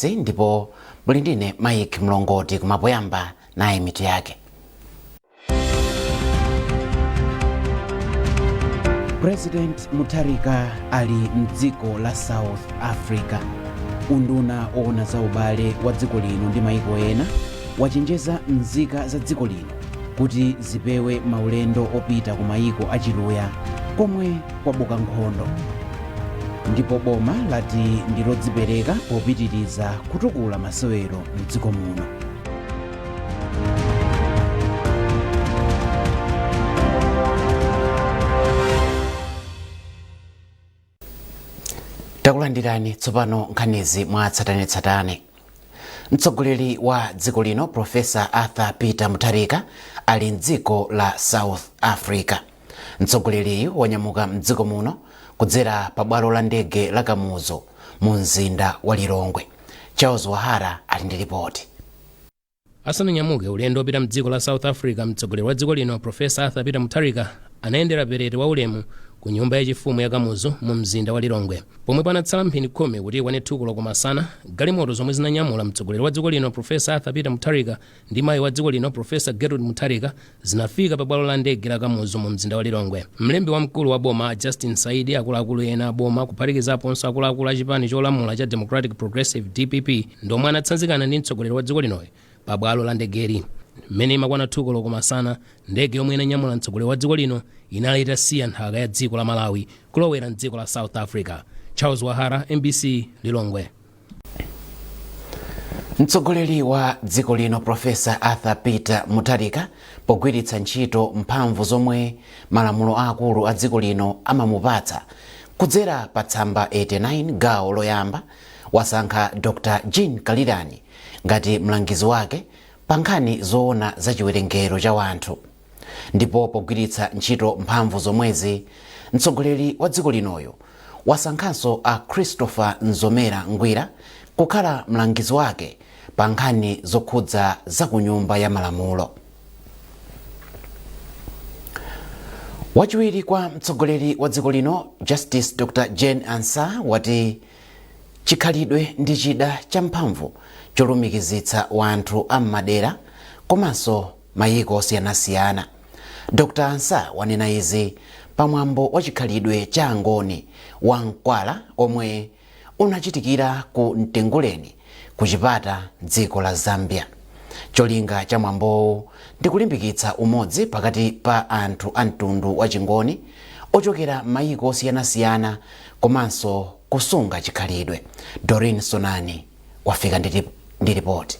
nkhanizi ndipo muli ndine Mike Mlongoti kumapoyamba naye mitu yake. President Mutharika ali mdziko la South Africa. Unduna oona za ubale wa dziko lino ndi maiko ena wachenjeza nzika za dziko lino kuti zipewe maulendo opita ku maiko achiluya komwe kwabuka nkhondo. Ndipo boma lati ndilodzipereka popitiriza kutukula masewero mdziko muno. Takulandirani tsopano nkhanizi mwa tsatanetsatane. Mtsogoleri wa dziko lino Profesa Arthur Peter Mutharika ali mdziko la South Africa. Mtsogoleriyu wanyamuka mdziko muno kudzera pa bwalo la ndege la Kamuzu mu mzinda wa Lilongwe. Charles Wahara ali ndi ripoti. Asananyamuke ulendo opita mdziko la South Africa, mtsogoleri wa dziko lino Profesa Arthur Peter Mutharika anayendera perete wa ulemu ku nyumba yachifumu ya Kamuzu mu mzinda wa Lilongwe. Pomwe panatsala mphindi khumi kuti ikwane tukulo komasana, galimoto zomwe zinanyamula mtsogoleri wa dziko lino Profesa Arthur Peter Mutharika ndi mayi wa dziko lino Profesa Gertrude Mutharika zinafika pa bwalo la ndege la Kamuzu mu mzinda wa Lilongwe. Mlembi wamkulu wa boma Justin Saidi, akuluakulu ena boma kuphatikizaponso akuluakulu a chipani cholamula cha Democratic Progressive DPP ndomwe anatsanzikana ndi mtsogoleri wa dziko linoyo pa bwalo la ndegeri. Mmene imakwana tukulo komasana, ndege yomwe inanyamula mtsogoleri wa dziko lino inaleta siya nthaka ya dziko la Malawi kulowera mdziko la South Africa. Charles Wahara, MBC, Lilongwe. Mtsogoleri wa dziko lino Profesa Arthur Peter Mutharika pogwiritsa ntchito mphamvu zomwe malamulo akulu a dziko lino amamupatsa kudzera pa tsamba 89 gawo loyamba wasankha Dr. Jean Kalirani ngati mlangizi wake pa nkhani zoona za chiwerengero cha wanthu. Ndipo pogwiritsa ntchito mphamvu zomwezi, mtsogoleri wa dziko linoyo wasankhanso a Christopher Nzomera Ngwira kukhala mlangizi wake pa nkhani zokhudza za ku nyumba ya malamulo. Wachiwiri kwa mtsogoleri wa dziko lino Justice Dr. Jane Ansah wati chikhalidwe ndi chida cha mphamvu cholumikizitsa wanthu ammadera komanso mayiko osiyanasiyana. Dr. Ansah wanena izi pamwambo wa chikhalidwe cha angoni wa Nkwala omwe unachitikira ku Mtenguleni ku chipata dziko la Zambia. Cholinga cha mwambowu ndi kulimbikitsa umodzi pakati pa anthu a mtundu wa chingoni ochokera mayiko osiyanasiyana komanso kusunga chikhalidwe. Doreen Sonani wafika ndi ripoti.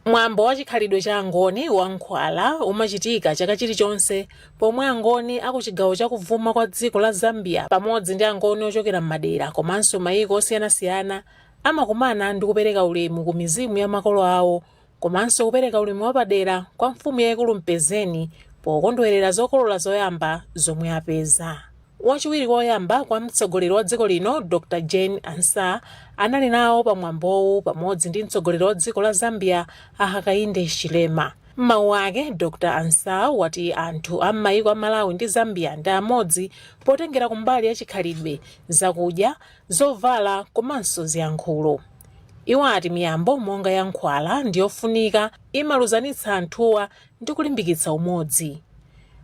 Mwambo wa chikhalidwe cha angoni wa Nkwala umachitika chaka chilichonse pomwe angoni akuchigawo chakuvuma kwa dziko la Zambia pamodzi ndi angoni ochokera m'madera komanso mayiko osiyanasiyana amakumana ndi kupereka ulemu ku mizimu ya makolo awo komanso kupereka ulemu wapadera kwa mfumu yayikulu Mpezeni pokondwerera zokolola zoyamba zomwe apeza. Wachiwiri koyamba kwa mtsogoleri wa dziko lino Dr. Jane Ansah anali nawo pamwambowu pamodzi ndi mtsogoleri wa dziko la Zambia Hakainde Hichilema. M'mawu ake Dr. Ansah wati anthu a m'mayiko a Malawi ndi Zambia ndi amodzi potengera kumbali ya chikhalidwe, zakudya, zovala komanso ziyankhulo. Iwo ati miyambo monga ya Nkwala ndiyofunika imaluzanitsa anthuwa ndi kulimbikitsa umodzi.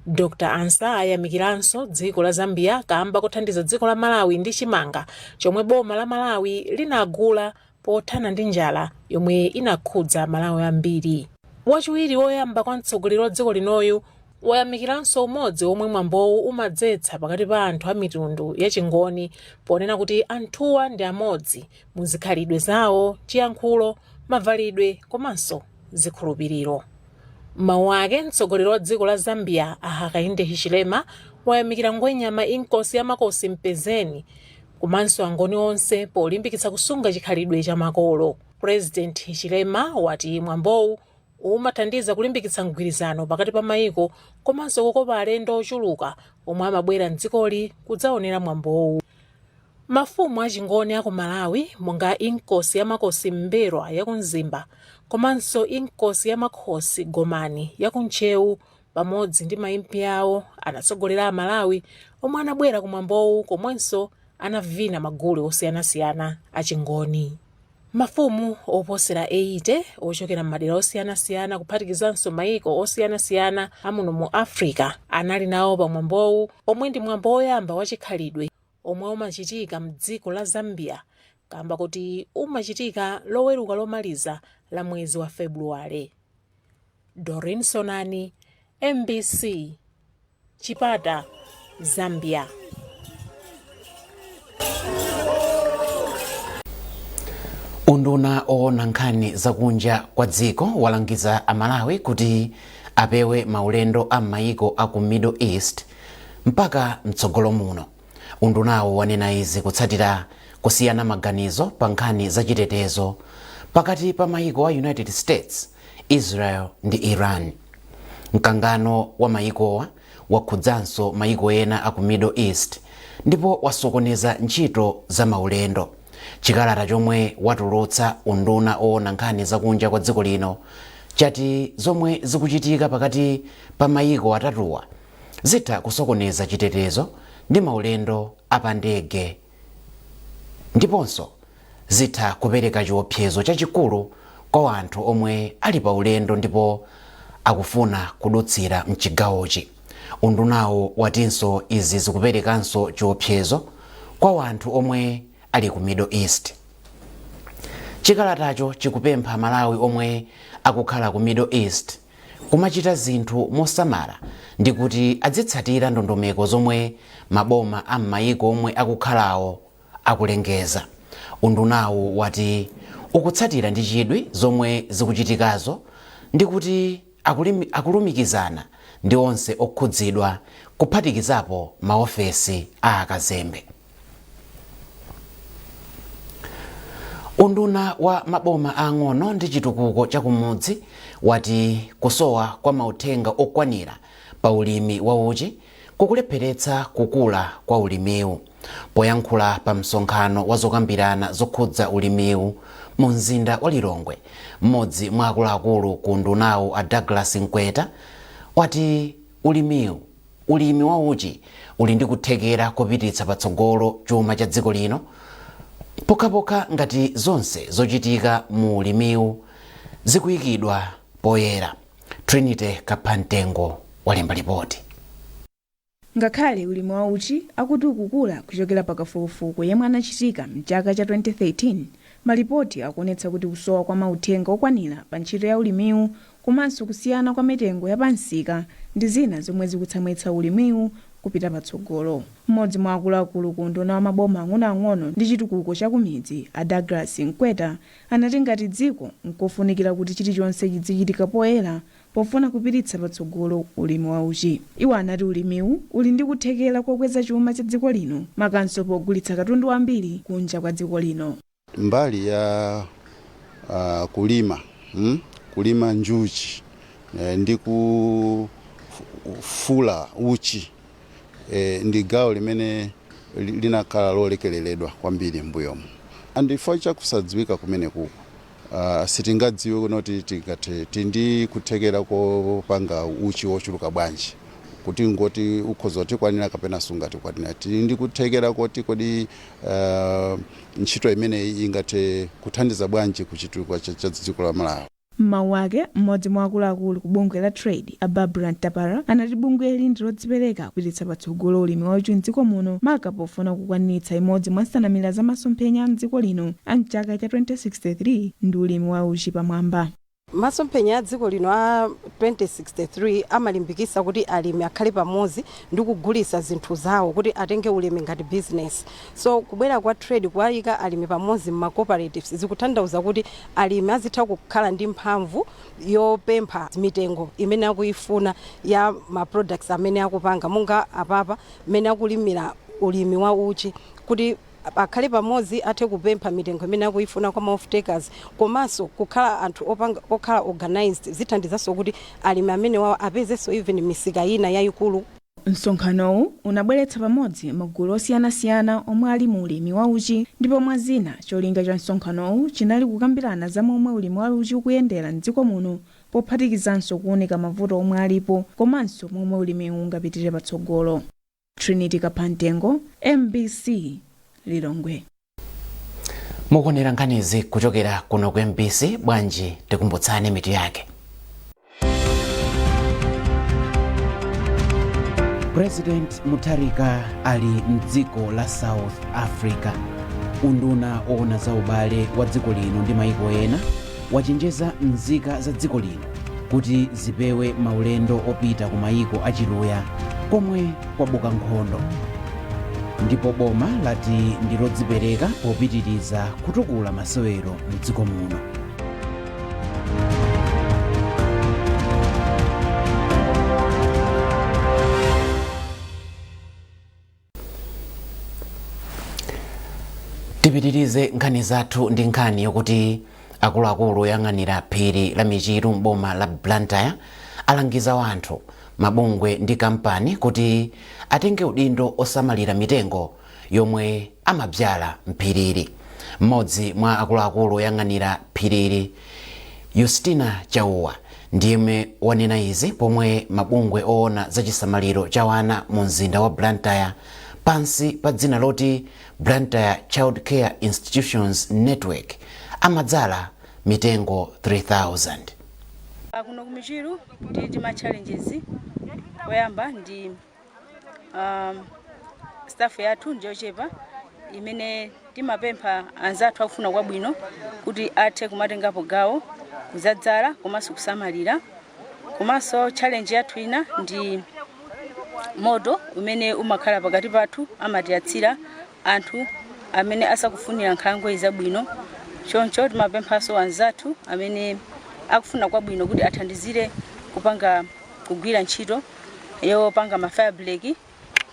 Dr. Ansah ayamikiranso dziko la Zambia kamba kuthandiza dziko la Malawi ndi chimanga chomwe boma la Malawi linagula pothana ndi njala yomwe inakhudza Malawi ambiri. Wachiwiri woyamba kwa mtsogoleri wa dziko linoyu wayamikiranso umodzi omwe mwambowu umadzetsa pakati pa anthu a mitundu ya chingoni ponena kuti anthuwa ndi amodzi mu zikhalidwe zawo, chiyankhulo, mavalidwe komanso zikhulupiriro. Mawu ake mtsogoleri wa dziko la Zambia Hakainde Hichilema wayamikira ngwenyama inkosi ya makosi Mpezeni komanso angoni onse polimbikitsa kusunga chikhalidwe cha makolo. President Hichilema wati mwambowu umathandiza kulimbikitsa mgwirizano pakati pa mayiko komanso kukopa alendo ochuluka omwe amabwera mdzikoli kudzaonera mwambowu. Mafumu achingoni aku Malawi monga inkosi ya makosi Mberwa ya kumzimba komanso inkosi ya makhosi Gomani ya kumchewu pamodzi ndi maimpi awo anatsogolera Malawi omwe anabwera kumwambowu komwenso anavina magulu osiyanasiyana achingoni. Mafumu oposera 80 ochokera m'madera osiyanasiyana kuphatikizanso mayiko osiyanasiyana amuno mu Africa anali nawo pamwambowu, omwe ndi mwambo woyamba wachikhalidwe omwe umachitika m'dziko la Zambia, kamba kuti umachitika loweruka lomaliza la mwezi wa Februwale. Doreen Sonani, MBC, Chipata, Zambia. Unduna oona nkhani zakunja kwa dziko walangiza amalawi kuti apewe maulendo a mayiko aku Middle East mpaka mtsogolo muno. Undunawo wanena izi kutsatira kusiyana maganizo pa nkhani zachitetezo pakati pa mayiko a United States, Israel ndi Iran. Mkangano wa mayikowa wakhudzanso mayiko ena aku Middle East ndipo wasokoneza ntchito za maulendo. Chikalata chomwe watulutsa unduna oona nkhani zakunja kwa dziko lino chati zomwe zikuchitika pakati pa mayiko atatuwa zitha kusokoneza chitetezo ndi maulendo apandege, ndiponso zitha kupereka chiopsezo chachikulu kwa anthu omwe ali pa ulendo ndipo akufuna kudutsira mchigawochi. Undunawo watinso izi zikuperekanso chiopsezo kwa anthu omwe ali ku Middle East. Chikalatacho chikupempha Malawi omwe akukhala ku Middle East kumachita zinthu mosamala ndi kuti adzitsatira ndondomeko zomwe maboma a mayiko omwe akukhalawo akulengeza. Undunawo wati ukutsatira ndi chidwi zomwe zikuchitikazo ndi kuti akulumikizana ndi onse okhudzidwa kuphatikizapo maofesi a akazembe. Unduna wa maboma ang'ono ndi chitukuko chakumudzi wati kusowa kwa mauthenga okwanira pa ulimi wa uchi kukulepheretsa kukula kwa ulimiwu. Poyankhula pa msonkhano wa zokambirana zokhudza ulimiwu mu mzinda wa Lilongwe, mmodzi mwa akuluakulu ku undunawo a Douglas Nkweta wati ulimi wa uchi uli ndi kuthekera kupititsa patsogolo chuma cha dziko lino pokhapokha ngati zonse zochitika mu ulimiwu zikuyikidwa poyera. Trinity Kaphantengo walemba ripoti. Ngakhale ulimi wa uchi akuti ukukula kuchokera pakafukufuku yemwe anachitika mchaka cha 2013, malipoti akuonetsa kuti kusowa kwa mauthenga okwanira pa ntchito ya ulimiwu komanso kusiyana kwa mitengo ya pansika ndi zina zomwe zikutsamwitsa ulimiwu kupita patsogolo. Mmodzi mwa akuluakulu ku unduna wa maboma ang'onoang'ono ndi chitukuko chakumidzi a Douglas Nkweta anati ngati dziko nkofunikira kuti chilichonse chidzichitika poyera pofuna kupititsa patsogolo ulimi wa uchi. Iwo anati ulimiwu uli ndi kuthekera kokweza chuma cha dziko lino makanso pogulitsa katundu wambiri kunja kwa dziko lino. Mbali ya kulima njuchi ndi kufula uchi ndi gawo limene linakhala lolekereredwa kwambiri mbuyomo. Andifo chakusadziwika kumene kuko sitingadziwe kunoti tindi kuthekera kopanga uchi wochuluka bwanji kuti ngoti ukhoza tikwanira kapena sungati kwanira tindi kuthekera kuti kodi ntchito imene ingathe kuthandiza bwanji kuchitukuko cha dziko la Malawi. Mawu ake mmodzi mwa akuluakulu ku bungwe la trade a Barbara Ntapara anati bungwe ili ndi lodzipereka kupititsa patsogolo ulimi wa uchi mdziko muno maka pofuna kukwanitsa imodzi mwa nsanamira za masomphenya a mdziko lino a mchaka cha 2063 ndi ulimi wa uchi pamwamba. Masomphenya a dziko lino a 2063 amalimbikisa kuti alimi akhale pamodzi ndi kugulisa zinthu zawo kuti atenge ulimi ngati business. So kubwera kwa trade kuwayika alimi pamodzi ma cooperatives zikutanthauza kuti alimi azitha kukhala ndi mphamvu yopempha mitengo imene akuifuna ya ma products amene akupanga munga apapa amene akulimira ulimi wa uchi kuti akhale pamodzi athe kupempha mitengo imene akuifuna kwa off takers komanso kukhala anthu okhala organized zithandizanso kuti alimi amene wawo apezenso even misika ina yayikulu. Msonkhanowu unabweretsa pamodzi magulu osiyanasiyana omwe ali mu ulimi wa uchi ndipo mwa zina cholinga cha msonkhanowu chinali kukambirana za momwe ulimi wa uchi ukuyendera mdziko muno pophatikizanso kuoneka mavuto omwe alipo komanso momwe ulimi ungapitire patsogolo. Trinity Kaphantengo, MBC, Lilongwe. Mukuonera nkhanizi kuchokera kuno ku MBC. Bwanji tikumbutsani mitu yake. President Mutharika ali mdziko la South Africa. Unduna oona za ubale wa dziko lino ndi maiko ena wachenjeza nzika za dziko lino kuti zipewe maulendo opita ku maiko achiluya komwe kwabuka nkhondo. Ndipo boma lati ndilodzipereka popitiriza kutukula masewero mdziko muno. Tipitirize nkhani zathu ndi nkhani yokuti akuluakulu oyang'anira phiri la michiru m'boma la Blantyre alangiza wanthu, mabungwe ndi kampani kuti atenge udindo osamalira mitengo yomwe amabzala mphiriri. Mmodzi mwa akuluakulu oyang'anira phiriri, Justina Chauwa, ndiyemwe wanena izi pomwe mabungwe oona za chisamaliro cha wana mu mzinda wa Blantyre pansi pa dzina loti Blantyre Child Care Institutions Network amadzala mitengo 3000. Kuno kumichiru ndi ma challenges oyamba ndi staff yathu ndiyo chepa imene timapempha anzathu akufuna kwabwino kuti athe kumatengapo gawo kuzadzala komanso kusamalira. Komanso challenge yathu ina ndi moto umene umakhala pakati pathu amatiyatsira anthu amene asakufunira nkhalango zabwino. Choncho timapemphaso anzathu amene akufuna kwabwino kuti athandizire kugwira ntchito yopanga mafire break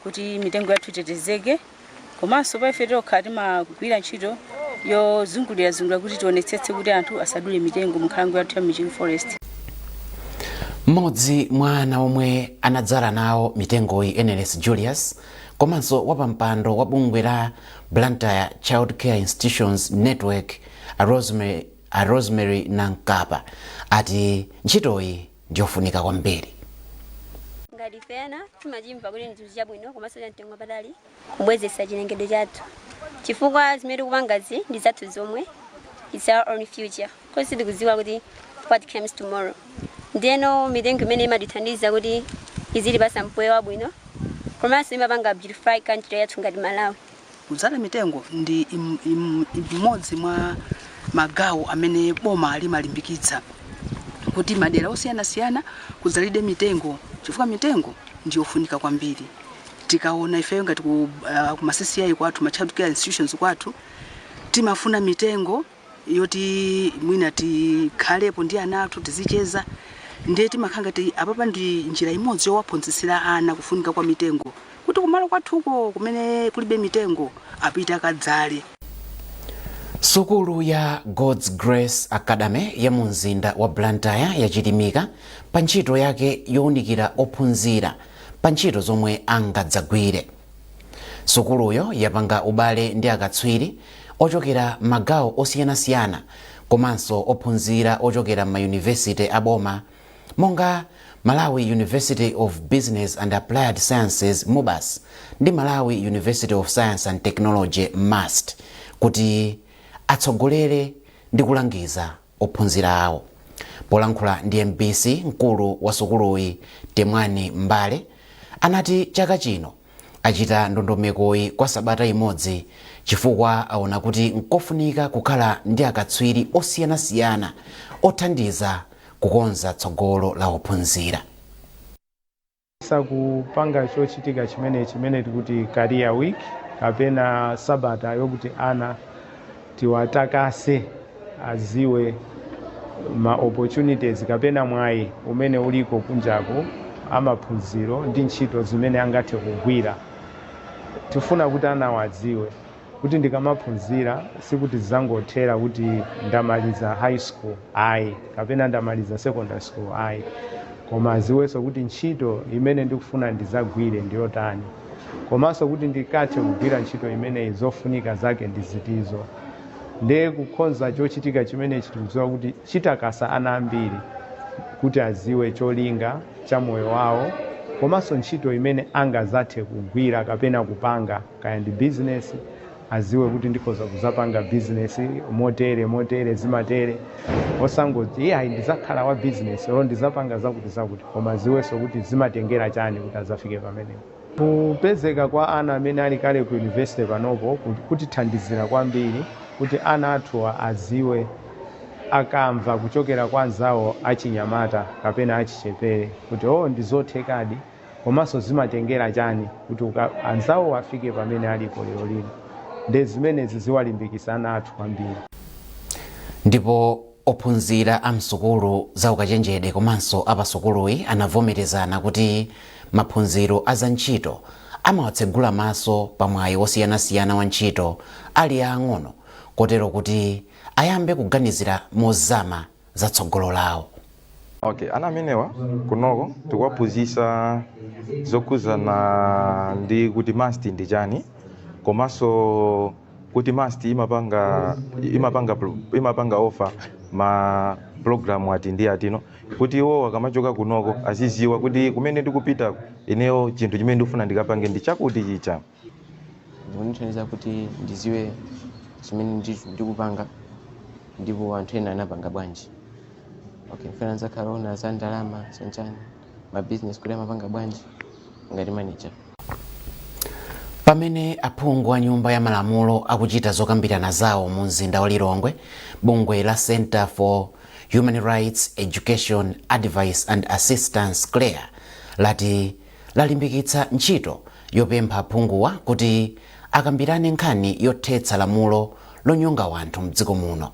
kuti mitengo yathu itetezeke. Komanso paife tokha timagwira ntchito yozungulira kuti tionetsetse kuti anthu asadule mitengo mu nkhalango yathu ya Michiru Forest. Mmodzi mwa ana omwe anadzala nawo mitengoyi Enelis Julius komanso wapampando wa bungwe la Blantyre Child Care Institutions Network a Rosemary Nankapa ati ntchitoyi ndiyofunika kwambiri. Ngati fena timajimva kuti ntchito zabwino komanso mtengo patali kubwezesa chilengedwe chathu. Chifukwa zimene kupangazi ndi zathu zomwe, it's our own future. Kosi tikudziwa kuti what comes tomorrow. Ndeno mitengo imene imatithandiza kuti izili pasa mpweya wabwino komanso imapanga beautify country yathu ngati Malawi. Kudzala mitengo ndi imodzi mwa magawo amene boma limalimbikitsa kuti madera osiyanasiyana kudzalide mitengo chifukwa mitengo ndiyofunika kwambiri. Tikaona ifeyo ngati ku CCI kwathu ma Child Care Institutions kwathu timafuna mitengo yoti mwina tikhalepo ndi ana athu tizicheza. Ndiye timakhanga ti apapa ndi njira imodzi yowaphunzitsira ana kufunika kwa mitengo kuti kumalo kwathuko kumene kulibe mitengo apita akadzale. Sukulu ya God's Grace Academy ya mu mzinda wa Blantyre yachilimika pa ntchito yake yowunikira ophunzira pa ntchito zomwe angadzagwire. Sukuluyo yapanga ubale ndi akatswiri ochokera magawo osiyanasiyana komanso ophunzira ochokera ma university aboma monga Malawi University of Business and Applied Sciences MUBAS ndi Malawi University of Science and Technology MUST kuti atsogolere ndi kulangiza ophunzira awo. Polankhula ndi MBC, mkulu wa sukuluyi Temwani Mbale anati chaka chino achita ndondomekoyi kwa sabata imodzi chifukwa aona kuti nkofunika kukhala ndi akatswiri osiyanasiyana othandiza kukonza tsogolo la ophunzira. Sakupanga chochitika chimene tikuti career week kapena sabata yokuti ana tiwatakase aziwe ma opportunities kapena mwayi umene uliko kunjako amaphunziro ndi ntchito zimene angathe kugwira. Tifuna kuti ana wadziwe kuti ndikamaphunzira sikuti zangothera kuti ndamaliza high school ayi kapena ndamaliza secondary school ayi, koma aziwenso kuti ntchito imene ndikufuna ndizagwire ndiyotani, komanso kuti ndikathe kugwira ntchito imene izofunika zake ndizitizo. Ndiye kukhonza chochitika chimene chikudziwa kuti chitakasa ana ambiri kuti aziwe cholinga cha moyo wawo komanso ntchito imene angazathe kugwira kapena kupanga kaya ndi business aziwe kuti ndikhoza kuzapanga business motere zimatere osangoti ayi ndizakhala wa business olo ndizapanga zakuti koma aziwenso kuti zimatengera chani kuti azafike pamenepo. Kupezeka kwa ana amene ali kale ku university panopo kutithandizira kwambiri kuti ana athu aziwe akamva kuchokera kwa anzawo achinyamata kapena achichepere kuti ndizothekadi komanso zimatengera chani kuti anzawo afike pamene alipo lero lino. Ndi zimenezi ziwalimbikitsa ana athu kwambiri. Ndipo ophunzira amsukulu za ukachenjede komanso apasukuluyi anavomerezana kuti maphunziro azantchito amawatsegula maso pamwayi osiyanasiyana wa ntchito ali ang'ono kotero kuti ayambe kuganizira mozama za tsogolo lawo. Ana amenewa kunoko tikuwaphunzitsa zokuzana ndi kuti masti ndi chani komanso kuti masti imapanga offer ma program ati ndi atino kuti iwo akamachoka kunoko aziziwa kuti kumene ndikupita ineyo chinthu chimene ndikufuna ndikapange ndi chakuti chicha. Ndikuthandiza kuti ndiziwe chimene ndikupanga ndipo anthu ena anapanga bwanji. Mfana nzakhala za ndalama sanchani ma business kuti amapanga bwanji ngati manager. Pamene aphungu a nyumba ya malamulo akuchita zokambirana zawo mu mzinda wa Lilongwe, bungwe la Center for Human Rights Education Advice and Assistance CLEAR lati lalimbikitsa ntchito yopempha aphunguwa kuti akambirane nkhani yothetsa lamulo lonyonga wanthu mdziko muno.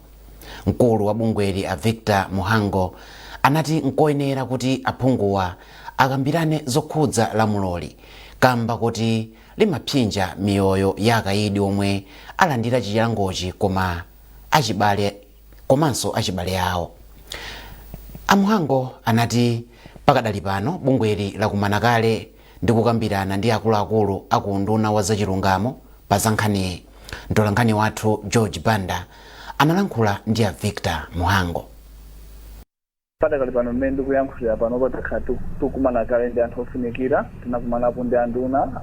Mkulu wa bungweli a Victor Muhango anati nkoyenera kuti aphunguwa akambirane zokhudza lamuloli kamba kuti limapsinja miyoyo ya akaidi omwe alandira chilangochi komanso achibale awo. Amuhango anati pakadali pano bungweli lakumana kale ndi kukambirana ndi akuluakulu akunduna wa zachilungamo pa zankhani. Mtolankhani wathu George Banda analankhula ndi a Victor Muhango. Pakadali pano mmene ndikuyankhulira pano patakhala tukumana kale ndi anthu ofunikira, tinakumanapo ndi anduna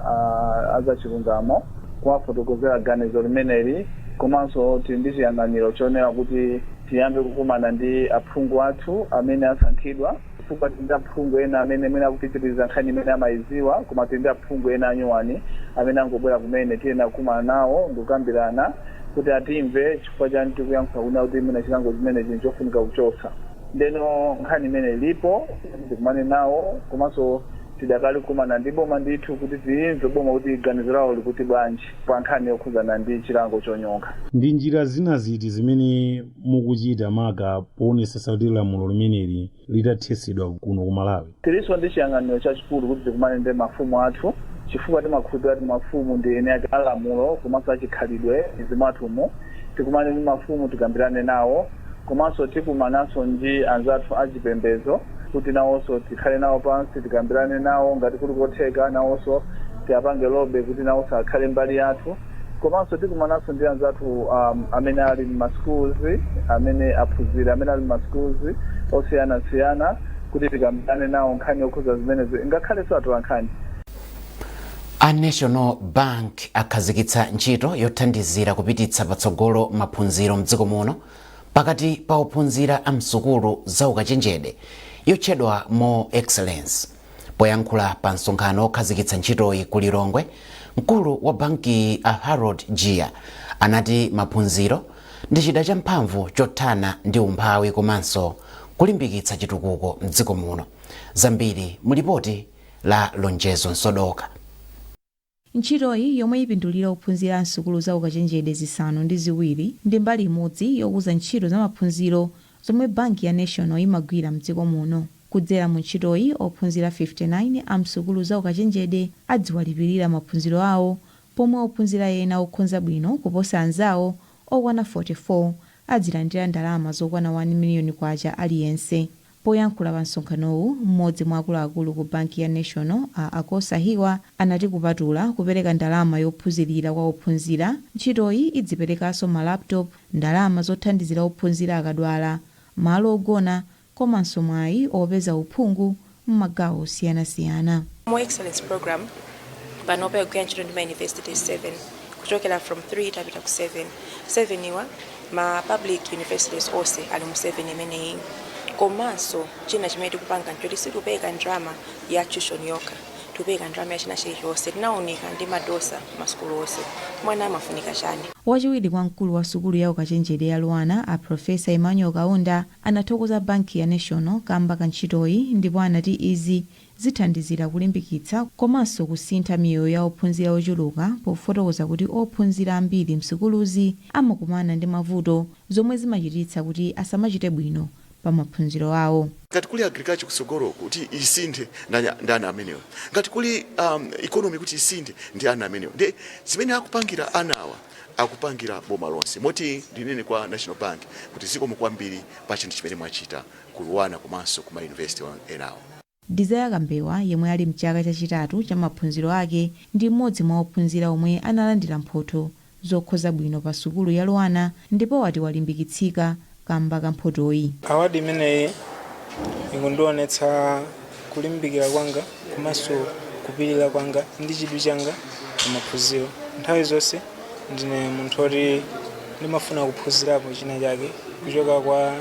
azachilungamo kuwafotokozera ganizo limeneli komanso tili ndi chiyang'aniro chonena kuti tiyambe kukumana ndi aphungu athu amene asankhidwa chifukwa tili ndi aphungu ena amene akupitiriza nkhani imene amayiziwa koma tili ndi aphungu ena anyuwani amene angobwera kumene tiyena kukumana nawo ndikukambirana kuti atimve chifukwa chani tikuyankhula kuna kuti imene chilango chimene chili chofunika kuchotsa. Ndeno nkhani imene ilipo tikumane nawo komanso tidakali kukumana ndi boma ndithu kuti tiyimve boma kuti ganizo lawo likuti bwanji pa nkhani yokhuzana ndi chilango chonyonga. Ndi njira zina ziti zimene mukuchita maka poonetsetsa kuti lamulo limeneli litathetsedwa kuno ku Malawi? Tilinso ndi chiyang'aniro chachikulu kuti tikumane ndi mafumu athu chifukwa timakhulupirira kuti mafumu ndi ene ake alamulo komanso achikhalidwe mzimu athumu. Tikumane ndi mafumu tikambirane nawo komanso tikumananso ndi anzathu achipembedzo kuti nawonso tikhale nawo pansi tikambirane nawo ngati kuli kotheka nawonso tiapange lobe kuti nawonso akhale mbali yathu komanso tikumananso ndi anzathu amene ali m'maschools amene aphunzira amene ali m'maschools osiyanasiyana kuti tikambirane nawo nkhani yokhuza zimenezi ngakhalenso atola nkhani. A National Bank akhazikitsa ntchito yothandizira kupititsa patsogolo maphunziro mdziko muno pakati pa ophunzira amsukulu za ukachenjede yotchedwa More Excellence. Poyankhula pa msonkhano okhazikitsa ntchitoyi ku Lilongwe, mkulu wa banki a Harold Gia anati maphunziro ndi chida cha mphamvu chothana ndi umphawi komanso kulimbikitsa chitukuko mdziko muno. Zambiri mulipoti la Lonjezo Nsodoka. Ntchitoyi yomwe ipindulira ophunzira amsukulu za ukachenjede zisanu ndi ziwiri ndi mbali imodzi yokuza ntchito za maphunziro zomwe banki ya National imagwira mdziko muno. Kudzera mu ntchitoyi ophunzira 59 amsukulu za ukachenjede adziwalipirira maphunziro awo pomwe ophunzira ena okhonza bwino kuposa anzawo okwana 44 adzilandira ndalama zokwana 1 miliyoni kwacha aliyense. Poyankhula pa msonkhanowu, mmodzi mwa akuluakulu ku banki ya National Akosa Hiwa anati kupatula kupereka ndalama yophunzirira kwa ophunzira, ntchitoyi idziperekanso malaptop, ndalama zothandizira ophunzira akadwala, malo ogona komanso mwayi opeza uphungu m'magawo osiyanasiyana. More Excellence Program panopa yogwira ntchito ndi ma university 7 kuchokera from 3 tapita ku 7 iwa ma public universities ose ali mu 7 imeneyi. Komanso china chimene tikupanga nchoti situpeka ndrama ya tuition yokha, tupeka ndrama ya china chilichonse, tinaoneka ndi madosa masukulu onse mwana amafunika chani. Wachiwiri kwa mkulu wa sukulu ya ukachenjede ya Luwana a Profesa Emmanuel Kaunda anathokoza banki ya National kamba ka ntchitoyi, ndipo anati izi zithandizira kulimbikitsa komanso kusintha miyoyo ya ophunzira ochuluka, pofotokoza kuti ophunzira ambiri msukuluzi amakumana ndi mavuto zomwe zimachititsa kuti asamachite bwino pa maphunziro awo. Ngati kuli agriculture kusogolo kuti isinthe ndi ana amenewa, ngati kuli economy kuti isinthe ndi ana amenewa, ndi zimene akupangira anawa akupangira boma lonse. Moti ndinene kwa National Bank kuti zikomo kwambiri pa chinthu chimene mwachita ku Luwana komanso kuma university enawo. Desire Kambewa yemwe ali mchaka chachitatu cha maphunziro ake ndi mmodzi mwa ophunzira omwe analandira mphoto zokhoza bwino pa sukulu ya Luwana, ndipo wati walimbikitsika kamba ka mphotoyi. Awadi imeneyi ikundionetsa kulimbikira kwanga komanso kupirira kwanga ndi chidwi changa pa maphunziro. Nthawi zonse ndine munthu oti ndimafuna kuphunzirapo china chake kuchoka kwa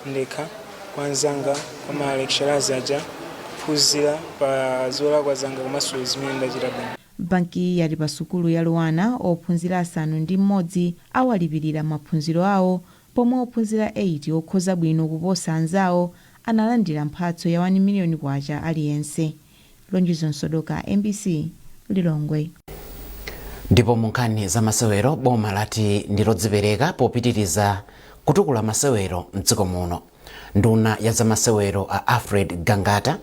ndekha, kwa anzanga, kwa ma lecturers aja, kuphunzira pa zolakwa zanga komanso zimene ndachita bwino. Banki yali pa sukulu ya Luwana ophunzira 6 awalipirira maphunziro awo, pomwe ophunzira 8 okhoza bwino kuposa anzawo analandira mphatso ya 1 miliyoni kwacha aliyense. Lonjezo Nsodoka, MBC, Lilongwe. Ndipo munkhani za masewero, boma lati ndilodzipereka popitiriza kutukula masewero mdziko muno. Nduna ya za masewero a Alfred Gangata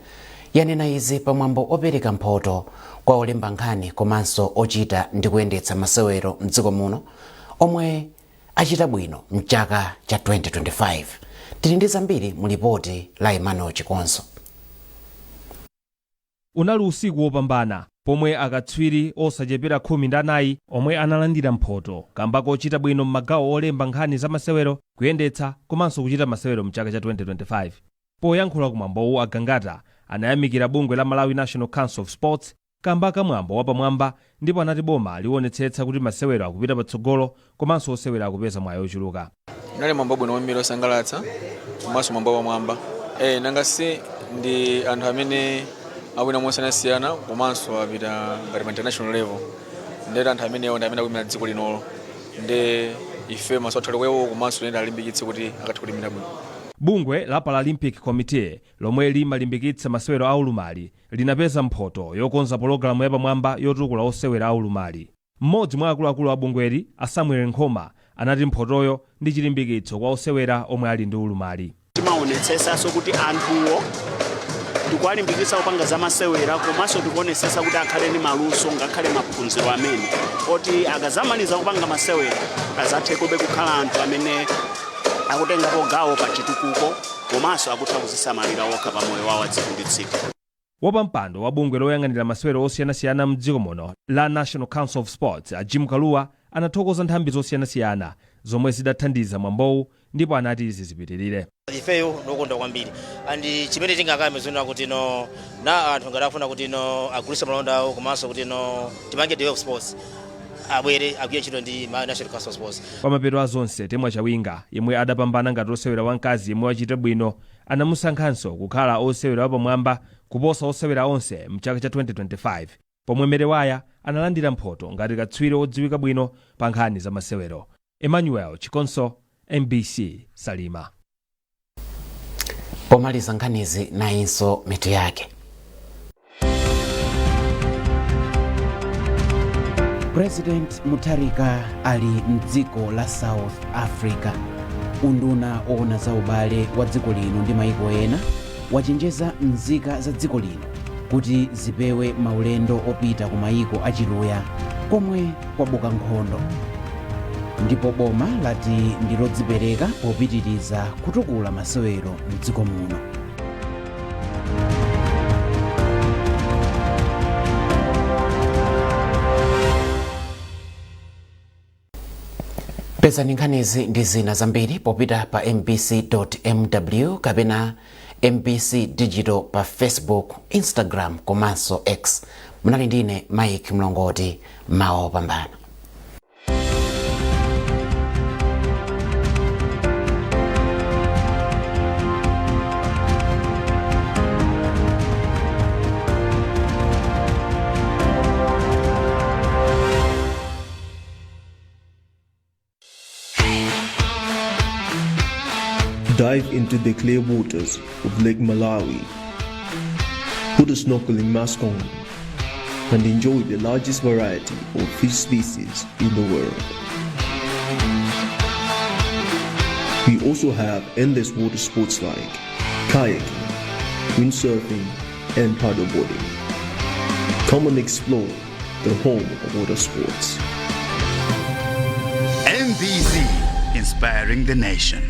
yanena izi pamwambo opereka mphoto kwa olemba nkhani komanso ochita ndi kuyendetsa masewero mdziko muno omwe achita bwino mchaka cha 2025. Tili ndi zambiri mu ripoti la Emmanuel Chikonso. Unali usiku wopambana pomwe akatswiri osachepera 14 omwe analandira mphoto kamba kochita bwino m'magawo olemba nkhani za masewero, kuyendetsa komanso kuchita masewero mchaka cha 2025. Poyankhula kumwambowu Agangata anayamikira bungwe la Malawi National Council of Sports kamba kamwambo wapamwamba, ndipo anati boma liwonetsetsa kuti masewero akupita patsogolo komanso osewera akupeza mwayi ochuluka. Nali mwambo bwino wamiro osangalatsa komanso mwambo wamwamba. Nangasi ndi anthu amene awina mosiyanasiyana komanso apita ngati pa international level. Ndera anthu amenewo ndi amene akumira dziko linolo, ndi ife masothero kwewo komanso nenda alimbikitse kuti akathe kulimira bwino. Bungwe la Paralympic Committee lomwe limalimbikitsa masewero aulumali linapeza mphoto yokonza pologalamu yapamwamba yotukula osewera aulumali. Mmodzi mwa akuluakulu a bungweli, a Samuel Nkhoma, anati mphotoyo ndi chilimbikitso kwa osewera omwe ali ndi ulumali. Timaonetsetsa kuti anthuwo tikuwalimbikitsa kupanga za masewera komanso tikuonetsetsa kuti akhale ndi maluso ngakhale maphunziro amene oti akazamaliza kupanga masewera azathe kube kukhala anthu amene akutengapo gawo pa chitukuko komanso akutha kuzisamalira okha pa moyo wawo adzikumbitsika. Wapampando wa bungwe loyang'anira masewero osiyanasiyana mdziko muno la National Council of Sports, a Jim Kaluwa, anathokoza nthambi zosiyanasiyana zomwe zidathandiza mwambowu, ndipo anati izi zipitirire. Ifeyo nokonda kwambiri andi chimene tingakame zona kuti no na anthu ngatafuna kuti no agulisa malonda awo komanso kuti no timange day of sports abwere akuye ntchito ndi National Council of Sports. Pamapeto azonse Temwa Chawinga yemwe adapambana ngati osewera wamkazi yemwe wachita bwino anamusankhanso kukhala osewera wapamwamba kuposa osewera onse mchaka cha 2025, pomwe Merewaya analandira mphoto ngati katswiri odziwika bwino pa nkhani za masewero. Emmanuel Chikonso, MBC, Salima. Pomaliza nkhanizi nayinso mitu yake. President Mutharika ali mdziko la South Africa. Unduna oona za ubale wa dziko lino ndi maiko ena wachenjeza nzika za dziko lino kuti zipewe maulendo opita ku maiko achiluya komwe kwabuka nkhondo. Ndipo boma lati ndilodzipereka popitiriza kutukula masewero mdziko muno. Pezani nkhanizi ndi zina zambiri popita pa mbc.mw kapena MBC Digital pa Facebook, Instagram komanso X. Munali ndine Mike Mlongoti, mawa opambana. Dive into the clear waters of Lake Malawi. Put a snorkeling mask on and enjoy the largest variety of fish species in the world. We also have endless water sports like kayaking, windsurfing, and paddleboarding. Come and explore the home of water sports. MBZ, inspiring the nation.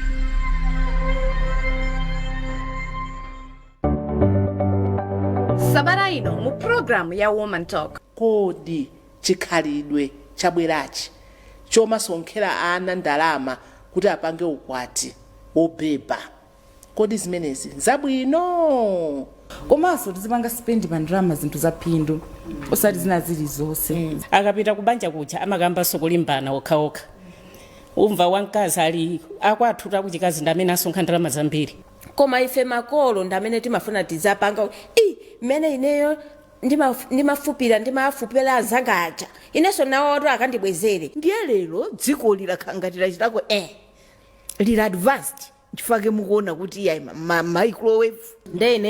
Sabata ino mu program ya Woman Talk. Kodi chikhalidwe chabwerachi chomasonkhera ana ndalama kuti apange ukwati wobeba. Kodi zimenezi zabwino. Komanso tizipanga spend pandrama zinthu za phindu osati zina zili zonse. Akapita kubanja kucha amakamba sokulimbana okhaokha. Umva wankazi ali akwathuta kuchikazi ndamene asonkha ndalama zambiri. Koma ife makolo ndamene timafuna tizapanga mene ineyo ndimafupira ndimafupira azagaja ineso nawo atu akandibwezere. Ndiye lero dziko lilakhangatira chitako lili advanced chifake mukuona kuti microwave ndene